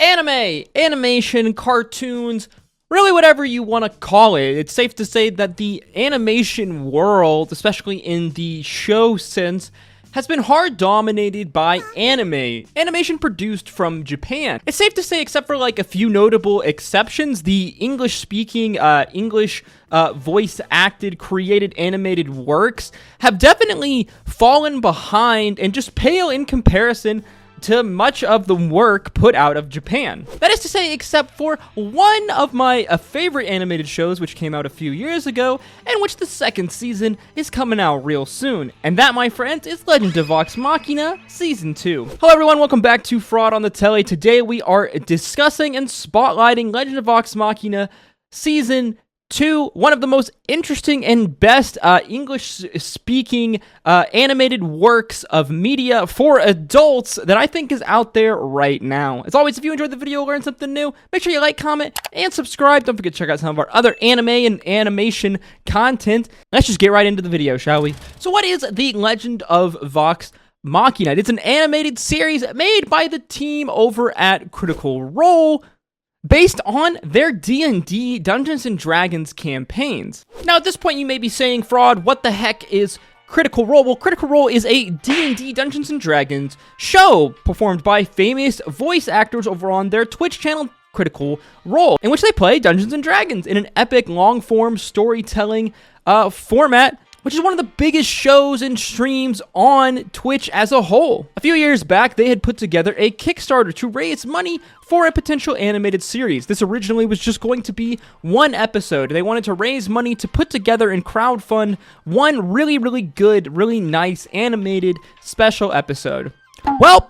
Anime, animation, cartoons, really whatever you want to call it. It's safe to say that the animation world, especially in the show sense, has been hard dominated by animation produced from Japan. It's safe to say, except for like a few notable exceptions, the English-speaking, voice-acted, created animated works have definitely fallen behind and just pale in comparison to much of the work put out of Japan. That is to say, except for one of my favorite animated shows, which came out a few years ago, and which the second season is coming out real soon. And that, my friends, is Legend of Vox Machina Season 2. Hello everyone, welcome back to Fraud on the Tele. Today we are discussing and spotlighting Legend of Vox Machina Season 2, one of the most interesting and best English-speaking animated works of media for adults that I think is out there right now. As always, if you enjoyed the video, learned something new, make sure you like, comment, and subscribe. Don't forget to check out some of our other anime and animation content. Let's just get right into the video, shall we? So what is The Legend of Vox Machina? It's an animated series made by the team over at Critical Role, based on their D&D Dungeons & Dragons campaigns. Now, at this point, you may be saying, Fraud, what the heck is Critical Role? Well, Critical Role is a D&D Dungeons & Dragons show performed by famous voice actors over on their Twitch channel, Critical Role, in which they play Dungeons & Dragons in an epic, long-form storytelling format, which is one of the biggest shows and streams on Twitch as a whole. A few years back, they had put together a Kickstarter to raise money for a potential animated series. This originally was just going to be one episode. They wanted to raise money to put together and crowdfund one really good, really nice animated special episode. Well,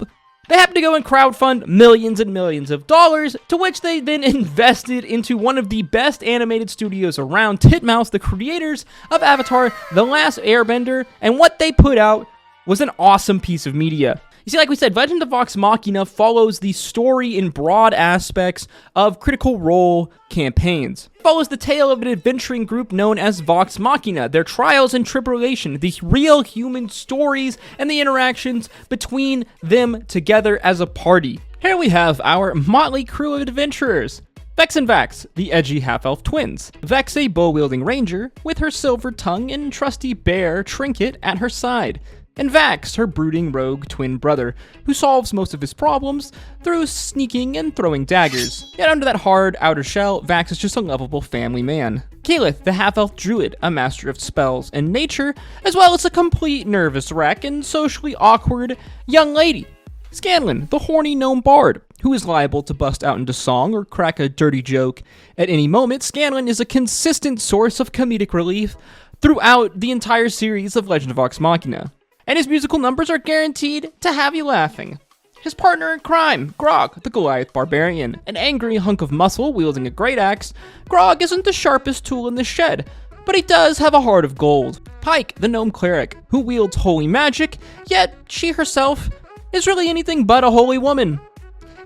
they happened to go and crowdfund millions and millions of dollars, to which they then invested into one of the best animated studios around, Titmouse, the creators of Avatar: The Last Airbender, and what they put out was an awesome piece of media. You see, like we said, Legend of Vox Machina follows the story in broad aspects of Critical Role campaigns. It follows the tale of an adventuring group known as Vox Machina, their trials and tribulation, the real human stories, and the interactions between them together as a party. Here we have our motley crew of adventurers. Vex and Vax, the edgy half-elf twins. Vex, a bow-wielding ranger, with her silver tongue and trusty bear trinket at her side. And Vax, her brooding rogue twin brother, who solves most of his problems through sneaking and throwing daggers. Yet under that hard outer shell, Vax is just a lovable family man. Keyleth, the half-elf druid, a master of spells and nature, as well as a complete nervous wreck and socially awkward young lady. Scanlan, the horny gnome bard, who is liable to bust out into song or crack a dirty joke at any moment. Scanlan is a consistent source of comedic relief throughout the entire series of Legend of Vox Machina, and his musical numbers are guaranteed to have you laughing. His partner in crime, Grog, the Goliath barbarian, an angry hunk of muscle wielding a great axe. Grog isn't the sharpest tool in the shed, but he does have a heart of gold. Pike, the gnome cleric, who wields holy magic, yet she herself is really anything but a holy woman.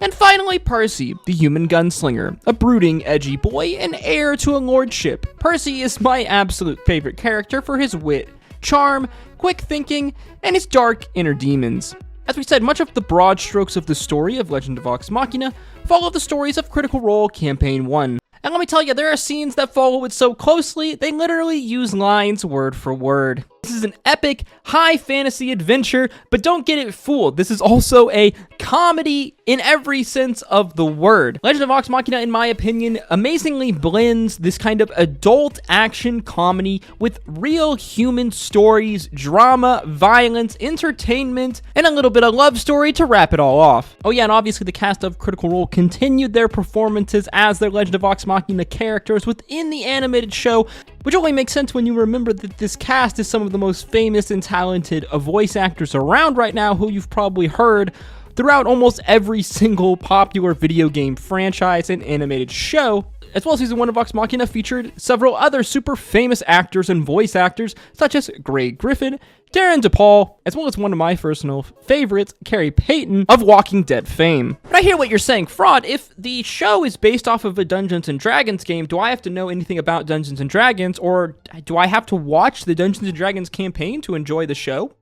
And finally, Percy, the human gunslinger, a brooding, edgy boy and heir to a lordship. Percy is my absolute favorite character for his wit, charm, quick thinking, and his dark inner demons. As we said, much of the broad strokes of the story of Legend of Vox Machina follow the stories of Critical Role Campaign 1. And let me tell you, there are scenes that follow it so closely, they literally use lines word for word. This is an epic, high fantasy adventure, but don't get it fooled. This is also a comedy in every sense of the word. Legend of Vox Machina, in my opinion, amazingly blends this kind of adult action comedy with real human stories, drama, violence, entertainment, and a little bit of love story to wrap it all off. Oh yeah, and obviously the cast of Critical Role continued their performances as their Legend of Vox Machina characters within the animated show, which only makes sense when you remember that this cast is some of the most famous and talented voice actors around right now, who you've probably heard throughout almost every single popular video game franchise and animated show. As well, Season 1 of Vox Machina featured several other super famous actors and voice actors, such as Greg Griffin, Darren DePaul, as well as one of my personal favorites, Carrie Payton of Walking Dead fame. But I hear what you're saying, Fraud. If the show is based off of a Dungeons & Dragons game, do I have to know anything about Dungeons & Dragons, or do I have to watch the Dungeons & Dragons campaign to enjoy the show?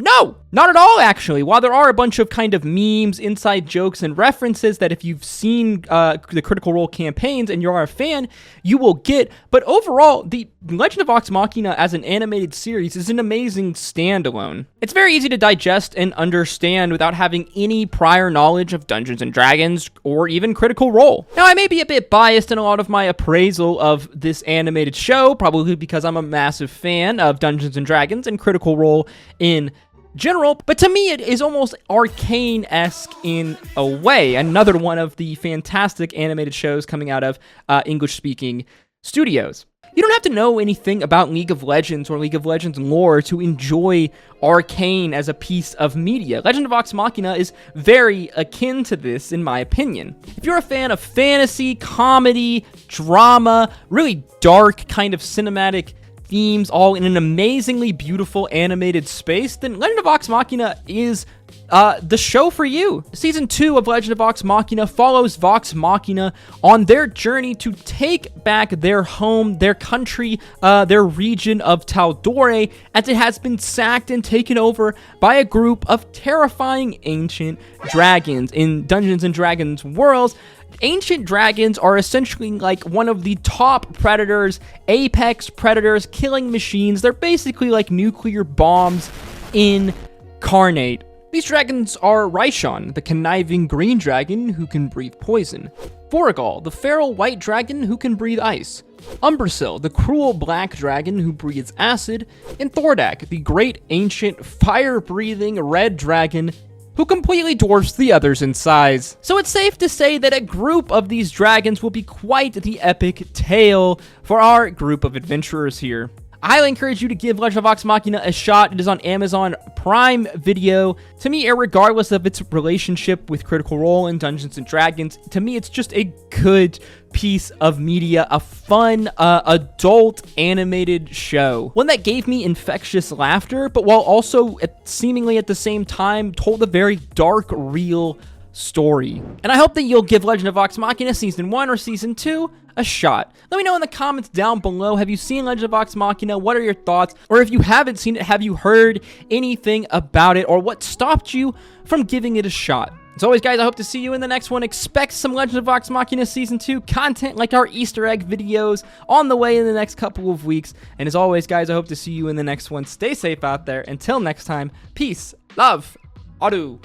No, not at all, actually. While there are a bunch of kind of memes, inside jokes, and references that if you've seen the Critical Role campaigns and you're a fan, you will get. But overall, the Legend of Vox Machina as an animated series is an amazing standalone. It's very easy to digest and understand without having any prior knowledge of Dungeons & Dragons or even Critical Role. Now, I may be a bit biased in a lot of my appraisal of this animated show, probably because I'm a massive fan of Dungeons & Dragons and Critical Role in general, but to me it is almost Arcane-esque in a way. Another one of the fantastic animated shows coming out of English-speaking studios. You don't have to know anything about League of Legends or League of Legends lore to enjoy Arcane as a piece of media. Legend of Vox Machina is very akin to this, in my opinion. If you're a fan of fantasy, comedy, drama, really dark kind of cinematic themes, all in an amazingly beautiful animated space, then Legend of Vox Machina is the show for you. Season 2 of Legend of Vox Machina follows Vox Machina on their journey to take back their home, their country, their region of Taldore, as it has been sacked and taken over by a group of terrifying ancient dragons. In Dungeons & Dragons worlds, ancient dragons are essentially like one of the top predators, apex predators, killing machines. They're basically like nuclear bombs incarnate. These dragons are Rishon, the conniving green dragon who can breathe poison, Vorigal, the feral white dragon who can breathe ice, Umbrasyl, the cruel black dragon who breathes acid, and Thordak, the great ancient fire-breathing red dragon who completely dwarfs the others in size. So it's safe to say that a group of these dragons will be quite the epic tale for our group of adventurers here. I highly encourage you to give Legend of Vox Machina a shot. It is on Amazon Prime Video. To me, regardless of its relationship with Critical Role and Dungeons & Dragons, to me, it's just a good piece of media, a fun, adult animated show. One that gave me infectious laughter, but while also seemingly at the same time told a very dark, real story. And I hope that you'll give Legend of Vox Machina Season 1 or Season 2 a shot. Let me know in the comments down below. Have you seen Legend of Vox Machina? What are your thoughts? Or if you haven't seen it, have you heard anything about it? Or what stopped you from giving it a shot? As always, guys, I hope to see you in the next one. Expect some Legend of Vox Machina Season 2 content like our Easter egg videos on the way in the next couple of weeks. And as always, guys, I hope to see you in the next one. Stay safe out there. Until next time, peace, love, adieu.